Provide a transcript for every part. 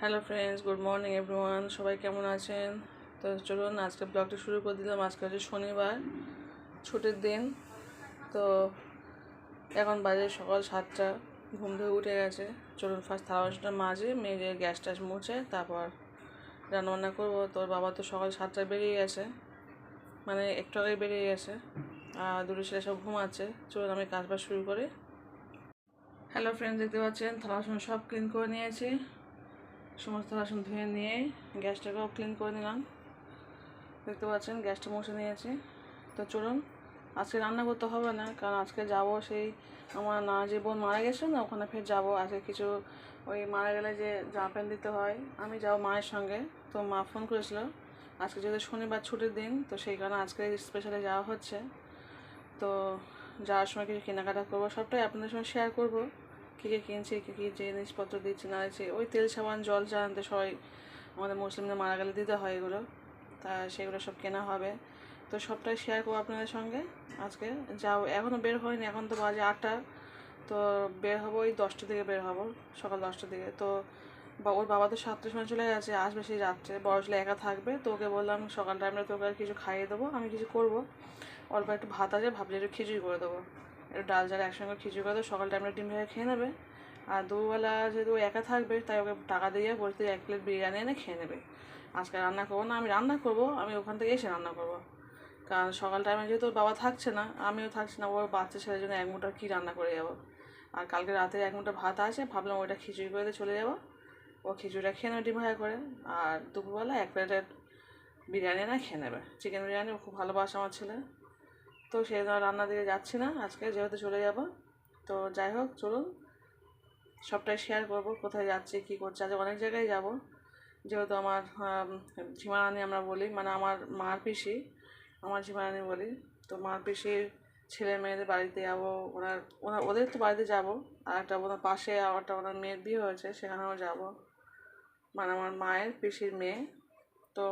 Hello friends, good morning everyone. সবাই কেমন আছেন? তো চলুন আজকে ব্লগটা শুরু করে দিলাম। আজকে হচ্ছে শনিবার, ছুটির দিন। তো এখন বাজে সকাল 7টা, ঘুম থেকে উঠে গেছে। চলুন ফার্স্ট থালা বাসনটা মাজে, মেজে গ্যাস ট্যাস মুছে তারপর রান্নাবান্না করবো। তোর বাবা তো সকাল 7টায় বেরিয়ে গেছে, মানে একটু আগে বেরিয়ে গেছে, আর দুটো ছেলে সব ঘুমাচ্ছে। চলুন আমি কাজবাজ শুরু করি। হ্যালো ফ্রেন্ডস, দেখতে পাচ্ছেন থালা বাসন সব ক্লিন করে নিয়েছি। সমস্ত বাসন ধুয়ে নিয়ে গ্যাসটাকেও ক্লিন করে নিলাম। দেখতে পাচ্ছেন গ্যাসটা মুছে নিয়েছি। তো চলুন, আজকে রান্না করতে হবে না, কারণ আজকে যাব সেই আমার না যে বোন মারা গেছে না, ওখানে ফের যাবো। আজকে কিছু ওই মারা গেলে যে জামা প্যান্ট দিতে হয়, আমি যাবো মায়ের সঙ্গে। তো মা ফোন করেছিল আজকে যেহেতু শনিবার ছুটির দিন, তো সেই কারণে আজকে স্পেশালি যাওয়া হচ্ছে। তো যাওয়ার সময় কিছু কেনাকাটা করবো, সবটাই আপনাদের সঙ্গে শেয়ার করবো। কী কী কিনছি, কী কী জিনিসপত্র দিচ্ছি না দিচ্ছি। ওই তেল সাবান জল জানতে সবাই আমাদের মুসলিমদের মারা গেলে দিতে হয় এগুলো, তা সেগুলো সব কেনা হবে। তো সবটাই শেয়ার করবো আপনাদের সঙ্গে আজকে। যাও, এখনও বের হয়নি, এখন তো বাজে 8টা। তো বের হবো ওই 10টার দিকে বের হবো, সকাল 10টার দিকে। তো ওর বাবা তো 7টার সময় চলে গেছে, আসবে সেই রাত্রে। বড় ছেলে একা থাকবে, তো ওকে বললাম সকাল টাইমে তোকে আর কিছু খাইয়ে দেবো, আমি কিছু করবো। অল্প একটু ভাত আছে, ভাবছি একটু খিচুড়ি করে দেবো, একটু ডাল জাল একসঙ্গে খিচুড়ি করে দেবো। সকাল টাইমে ডিম ভেজে খেয়ে নেবে। আর দুবেলা যেহেতু ও একা থাকবে, তাই ওকে টাকা দিয়ে বলতে 1 প্লেট বিরিয়ানি এনে খেয়ে নেবে। আজকে রান্না করবো না, আমি রান্না করবো, আমি ওখান থেকে এসে রান্না করবো। কারণ সকাল টাইমে যেহেতু ওর বাবা থাকছে না, আমিও থাকছি না, ওর বাচ্চা ছেলের জন্য 1 মুঠো কী রান্না করে যাবো। আর কালকে রাতে 1 মুঠো ভাত আছে, ভাবলাম ওইটা খিচুড়ি করে দিয়ে চলে যাবো। ও খিচুড়িটা খেয়ে নেবে ডিম ভাজা করে। আর দুপুরবেলা 1 প্লেটের বিরিয়ানি এনে খেয়ে নেবে, চিকেন বিরিয়ানি। ও খুব ভালোবাসে আমার ছেলে। তো সেই জন্য রান্না দিয়ে যাচ্ছি না আজকে, যেহেতু চলে যাব। তো যাই হোক, চলুন সবটাই শেয়ার করব, কোথায় যাচ্ছি কী করছি। আজ অনেক জায়গায় যাব, যেহেতু আমার ঝিমারানি আমরা বলি, মানে আমার মার পিসি, আমার ঝিমারানি বলি। তো মার পিসির ছেলে মেয়েদের বাড়িতে যাবো, ওদের তো বাড়িতে যাব। আর একটা ওনার পাশে একটা ওনার মেয়ের বিয়ে হয়েছে, সেখানেও যাব, মানে আমার মায়ের পিসির মেয়ে। তো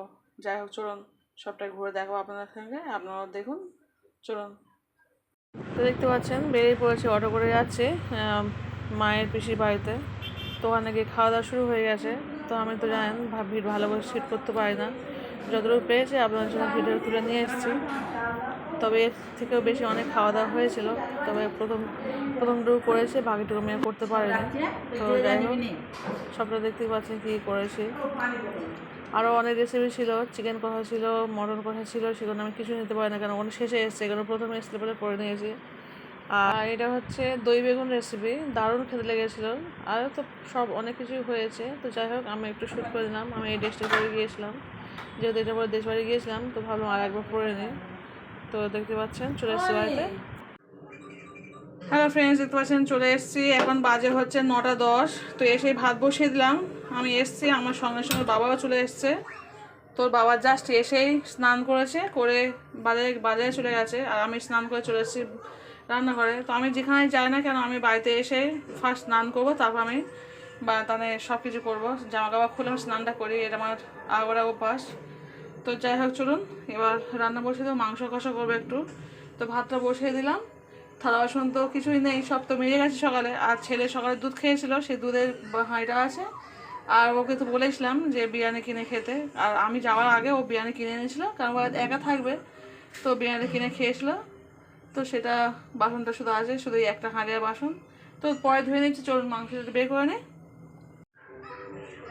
যাই হোক, চলুন সবটাই ঘুরে দেখাবো আপনাদের সঙ্গে, আপনারাও দেখুন। চলুন। তো দেখতে পাচ্ছেন বেরিয়ে পড়েছে, অটো করে যাচ্ছে মায়ের পিসির বাড়িতে। তো ওখানে গিয়ে খাওয়া দাওয়া শুরু হয়ে গেছে। তো আমি তো জানেন ভিড় ভালোভাবে সিট করতে পারি না, যতটুকু পেয়েছি আপনাদের জন্য ভিডিও তুলে নিয়ে এসেছি। তবে এর থেকেও বেশি অনেক খাওয়া দাওয়া হয়েছিল, তবে প্রথমটুকু করেছে, বাকিটুকু মেয়ে করতে পারেনি। তো যাই হোক, সবটা দেখতেই পাচ্ছেন কী করেছি। আরও অনেক রেসিপি ছিল, চিকেন কষা ছিল, মটন কষা ছিল, সেগুলো আমি কিছু নিতে পারি না, কারণ ওখানে শেষে এসছে, এগুলো প্রথমে এসতে বলে করে নিয়েছি। আর এটা হচ্ছে দই বেগুন রেসিপি, দারুণ খেতে লেগেছিলো। আর তো সব অনেক কিছুই হয়েছে। তো যাই হোক, আমি একটু শ্যুট করে দিলাম। আমি এই ড্রেসটা পরে গিয়েছিলাম, যেহেতু এটা পরে দেশ বাড়ি গিয়েছিলাম, তো ভাবলাম আর একবার পরে নিই। তো দেখতে পাচ্ছেন চলে এসেছি বাড়িতে। হ্যালো ফ্রেন্ডস, দেখতে পাচ্ছেন চলে এসেছি। এখন বাজে হচ্ছে 9টা 10। তো এসেই ভাত বসিয়ে দিলাম। আমি এসেছি, আমার সঙ্গে সঙ্গে বাবাও চলে এসছে। তোর বাবা জাস্ট এসেই স্নান করেছে, করে বাজারে চলে গেছে, আর আমি স্নান করে চলে এসেছি রান্নাঘরে। তো আমি যেখানে যাই না কেন, আমি বাড়িতে এসে ফার্স্ট স্নান করবো, তারপর আমি তাহলে সব কিছু করবো। জামা কাপড় খুলে আমি স্নানটা করি, এটা আমার আগোড়া অভ্যাস। তো যাই হোক, চলুন এবার রান্না বসিয়ে দেবো, মাংস কষা করবো একটু। তো ভাতটা বসিয়ে দিলাম। থালা বাসন তো কিছুই নেই, সব তো মেজে গেছে সকালে। আর ছেলে সকালে দুধ খেয়েছিল, সেই দুধের হাঁড়িটা আছে। আর ওকে তো বলেছিলাম যে বিরিয়ানি কিনে খেতে, আর আমি যাওয়ার আগে ও বিরিয়ানি কিনে এনেছিল, কারণ ও একা থাকবে। তো বিরিয়ানি কিনে খেয়েছিল। তো সেটা বাসনটা শুধু আছে, শুধু এই একটা হাঁড়ির বাসন। তো পরে ধুয়ে নিচ্ছি, চলুন মাংসটা বের করে নিই।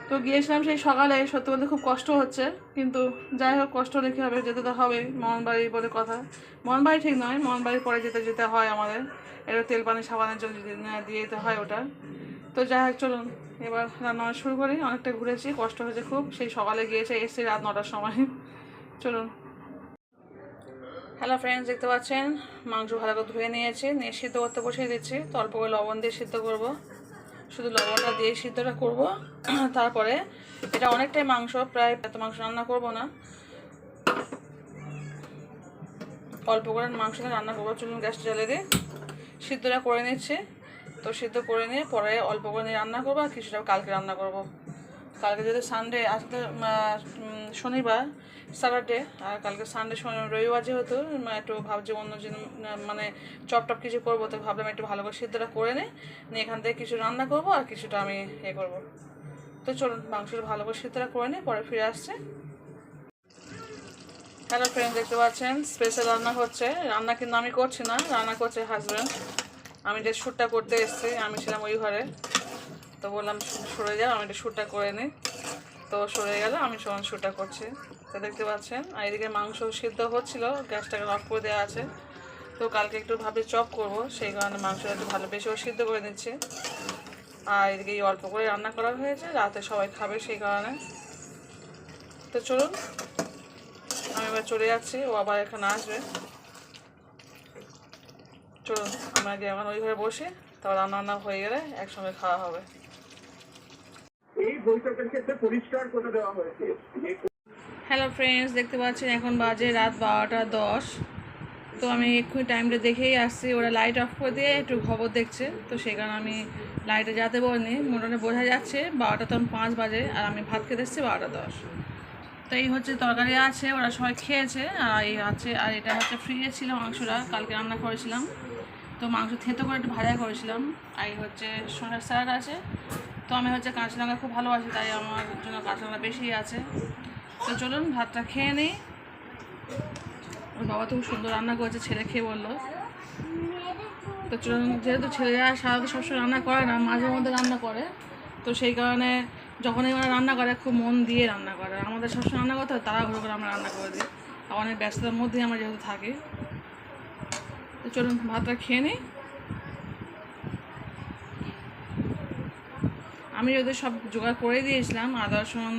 তো গিয়েছিলাম সেই সকালে, সত্যি বলতে খুব কষ্ট হচ্ছে, কিন্তু যাই হোক, কষ্ট হলে কী হবে, যেতে তো হবে। মোহনবাড়ি বলে কথা, মোহনবাড়ি ঠিক নয়, মোহনবাড়ির পরে যেতে যেতে হয় আমাদের। একটু তেল পানি সাবানের জন্য দিয়ে যেতে হয় ওটা। তো যাই হোক, চলুন এবার রান্না শুরু করি। অনেকটা ঘুরেছি, কষ্ট হয়েছে খুব, সেই সকালে গিয়েছে, এসেছি রাত 9টার সময়। চলুন। হ্যালো ফ্রেন্ডস, দেখতে পাচ্ছেন মাংস ভালো করে ধুয়ে নিয়েছি, নিয়ে সিদ্ধ করতে বসিয়ে দিচ্ছি। তো অল্প করে লবণ দিয়ে সিদ্ধ করব, শুধু লবণটা দিয়ে সিদ্ধটা করব। তারপরে এটা অনেকটাই মাংস, প্রায় এত মাংস রান্না করব না, অল্প করে মাংসটা রান্না করবো। চলুন গ্যাসটা জ্বালিয়ে দিয়ে সিদ্ধটা করে নিচ্ছি। তো সিদ্ধ করে নিয়ে পরে অল্প করে নিয়ে রান্না করবো, আর কিছুটা কালকে রান্না করব। কালকে যদি সানডে, আজকে শনিবার স্যাটারডে, আর কালকে সানডে রবিবার, যেহেতু একটু ভাবছি অন্য মানে চপ টপ কিছু করবো। তো ভাবলাম একটু ভালো করে সিদ্ধটা করে নিই, এখান থেকে কিছু রান্না করবো, আর কিছুটা আমি করবো। তো চলুন মাংসটা ভালো করে সিদ্ধটা করে নিই, পরে ফিরে আসছে। হ্যালো ফ্রেন্ড, দেখতে পাচ্ছেন স্পেশাল রান্না হচ্ছে। রান্না কিন্তু আমি করছি না, রান্না করছে হাজব্যান্ড। আমি যে শ্যুটটা করতে এসেছি, আমি ছিলাম ওই ঘরে, তো বললাম সরে যাও, আমি এটা শ্যুটটা করে নিই। তো সরে গেল, আমি সমান শ্যুটটা করছি। তো দেখতে পাচ্ছেন, আর এদিকে মাংস সিদ্ধ হচ্ছিল, গ্যাসটাকে অফ করে দেওয়া আছে। তো কালকে একটু ভাবি চপ করব, সেই কারণে মাংসটা একটু ভালো বেশি সিদ্ধ করে নিচ্ছি। আর এদিকে এই অল্প করে রান্না করা হয়েছে, রাতে সবাই খাবে সেই কারণে। তো চলুন, আমি এবার চলে যাচ্ছি, ও আবার এখানে আসবে। চলুন আমরা গিয়ে এখন ওই ঘরে বসি, তারপর রান্না হয়ে গেলে একসঙ্গে খাওয়া হবে। এই বৈঠকের ক্ষেত্রে পরিষ্কার করে দেওয়া হয়েছে। হ্যালো ফ্রেন্ডস, দেখতে পাচ্ছেন এখন বাজে রাত 12:10। তো আমি এক্ষুনি টাইমটা দেখেই আসছি, ওরা লাইট অফ করে দিয়ে একটু খবর দেখছে, তো সেই কারণে আমি লাইটে যেতে বলিনি। মোটামুটি বোঝা যাচ্ছে 12টা তখন 5 বাজে, আর আমি ভাত খেতে এসেছি 12:10। তো এই হচ্ছে তরকারি আছে, ওরা সবাই খেয়েছে। আর এই আছে, আর এটা হচ্ছে ফ্রিজে ছিল মাংসটা, কালকে রান্না করেছিলাম। তো মাংস থেতো করে একটু ভাজা করেছিলাম। আর এই হচ্ছে শসার স্যালাড আছে। তো আমি হচ্ছে কাঁচা লঙ্কা খুব ভালোবাসি, তাই আমার জন্য কাঁচা লঙ্কা বেশি আছে। তো চলুন ভাতটা খেয়ে নিই। ওর বাবা তো খুব সুন্দর রান্না করেছে, ছেলে খেয়ে বললো। তো চলুন, যেহেতু ছেলেরা সারাদিন সবসময় রান্না করে না, মাঝে মধ্যে রান্না করে, তো সেই কারণে যখনই ওরা রান্না করে খুব মন দিয়ে রান্না করে। আমাদের সবসময় রান্না করতে হয়, তাড়াহুড়ো করে আমরা রান্না করে দিই, আর অনেক ব্যস্ততার মধ্যেই আমরা যেহেতু থাকি। তো চলুন ভাতটা খেয়ে নিই। আমি যদি সব জোগাড় করে দিয়েছিলাম, আদা রসুন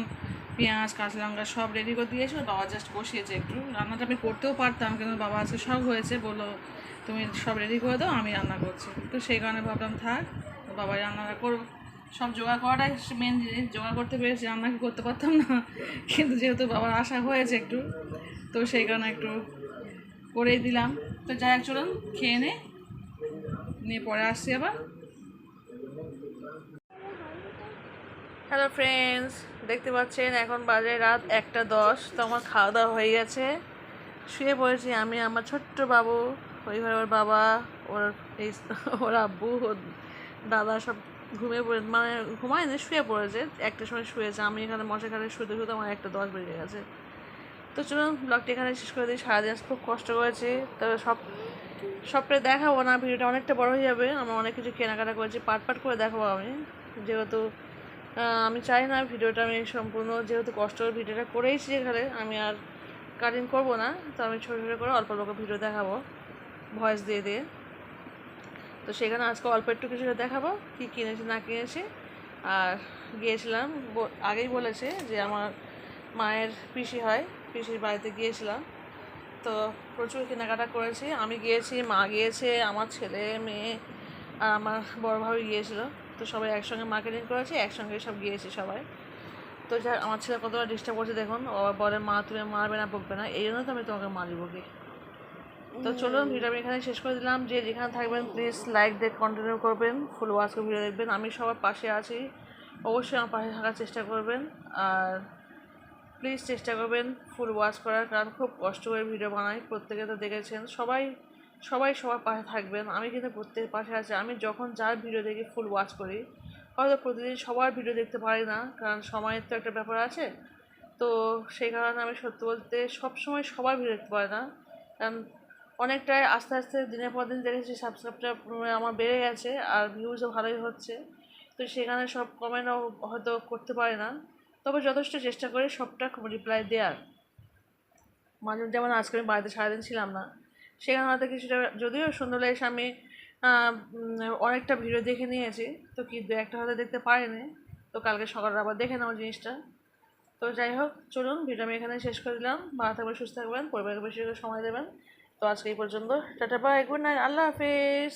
পেঁয়াজ কাঁচা লঙ্কা সব রেডি করে দিয়েছিল, বাবা জাস্ট বসিয়েছে একটু। রান্নাটা আমি করতেও পারতাম, কিন্তু বাবা আজকে শখ হয়েছে, বললো তুমি সব রেডি করে দাও, আমি রান্না করছি। তো সেই কারণে ভাবলাম থাক, বাবাই রান্নাটা করবো। সব জোগাড় করাটাই মেন জিনিস, জোগাড় করতে পেরেছি, রান্না কি করতে পারতাম না। কিন্তু যেহেতু বাবার আশা হয়েছে একটু, তো সেই কারণে একটু করেই দিলাম। তো যাই হোক, চলুন খেয়ে নিয়ে পরে আসছি আবার। হ্যালো ফ্রেন্ডস, দেখতে পাচ্ছেন এখন বাজে রাত 1:10। তো আমার খাওয়া দাওয়া হয়ে গেছে, শুয়ে পড়েছি আমি, আমার ছোট্ট বাবু ওই ঘরে, ওর বাবা, ওর এই ওর আব্বু, ওর দাদা সব ঘুমিয়ে পড়ে, মানে ঘুমায়নি, শুয়ে পড়েছে। একটার সময় শুয়েছে, আমি এখানে মশা খাটে শুতে শুতে আমার 1:10 বেজে গেছে। তো চলুন ব্লগটি এখানে শেষ করে দিই। সারাদিন খুব কষ্ট করেছি, তবে সবটাই দেখাবো না, ভিডিওটা অনেকটা বড় হয়ে যাবে। আমরা অনেক কিছু কেনাকাটা করেছি, পার্ট পার্ট করে দেখাবো আমি, যেহেতু আমি চাই না ভিডিওটা আমি সম্পূর্ণ, যেহেতু কষ্ট করে ভিডিওটা করেইছি এখানে, আমি আর কাটিং করবো না। তো আমি ছোটো ছোটো করে অল্প অল্প ভিডিও দেখাবো, ভয়েস দিয়ে দিয়ে। তো সেখানে আজকে অল্প একটু কিছুটা দেখাবো, কী কিনেছি না কিনেছি। আর গিয়েছিলাম, আগেই বলেছে যে আমার মায়ের পিসি হয়, পিসির বাড়িতে গিয়েছিলাম। তো প্রচুর কেনাকাটা করেছি, আমি গিয়েছি, মা গিয়েছে, আমার ছেলে মেয়ে আর আমার বড় ভাবি গিয়েছিলো। তো সবাই একসঙ্গে মার্কেটিং করেছি, একসঙ্গে সব গিয়েছি সবাই। তো যা আমার ছেলে কতটা ডিস্টার্ব করছে দেখুন, ও বলে মা তুমি মারবে না বকবে না, এই জন্য তো আমি তোমাকে মারিব কি। তো চলুন ভিডিও আমি এখানে শেষ করে দিলাম। যে যেখানে থাকবেন প্লিজ লাইক দিয়ে কন্টিনিউ করবেন, ফুল ওয়াচ করে ভিডিও দেখবেন। আমি সবার পাশে আছি, অবশ্যই আমার পাশে থাকার চেষ্টা করবেন। আর প্লিজ চেষ্টা করবেন ফুল ওয়াচ করার, কারণ খুব কষ্ট করে ভিডিও বানাই, প্রত্যেকে তো দেখেছেন। সবাই সবাই সবার পাশে থাকবেন, আমি কিন্তু প্রত্যেকের পাশে আছি। আমি যখন যার ভিডিও দেখি ফুল ওয়াচ করি, হয়তো প্রতিদিন সবার ভিডিও দেখতে পারি না, কারণ সময়ের তো একটা ব্যাপার আছে। তো সেই কারণে আমি সত্যি বলতে সবসময় সবার ভিডিও দেখতে পারি না, কারণ অনেকটাই আস্তে আস্তে দিনের পর দিন দেখেছি সাবস্ক্রাইবটা আমার বেড়ে গেছে, আর ভিউজও ভালোই হচ্ছে। তো সেখানে সব কমেন্টও হয়তো করতে পারি না, তবে যথেষ্ট চেষ্টা করি সবটা রিপ্লাই দেওয়ার। মাঝে যেমন আজকে আমি বাড়িতে সারাদিন ছিলাম না, সেখানে হয়তো কিছুটা যদিও সুন্দর লেগেছে, আমি অনেকটা ভিডিও দেখে নিয়েছি, তো কি দু একটা হয়তো দেখতে পারিনি। তো কালকে সকালে আবার দেখে নেওয়া জিনিসটা। তো যাই হোক, চলুন ভিডিও আমি এখানে শেষ করে দিলাম। ভালো থাকবেন, সুস্থ থাকবেন, পরিবারকে বেশি করে সময় দেবেন। তো আজকে এই পর্যন্ত, টাটা বাই, গুড নাইট, আল্লাহ হাফিজ।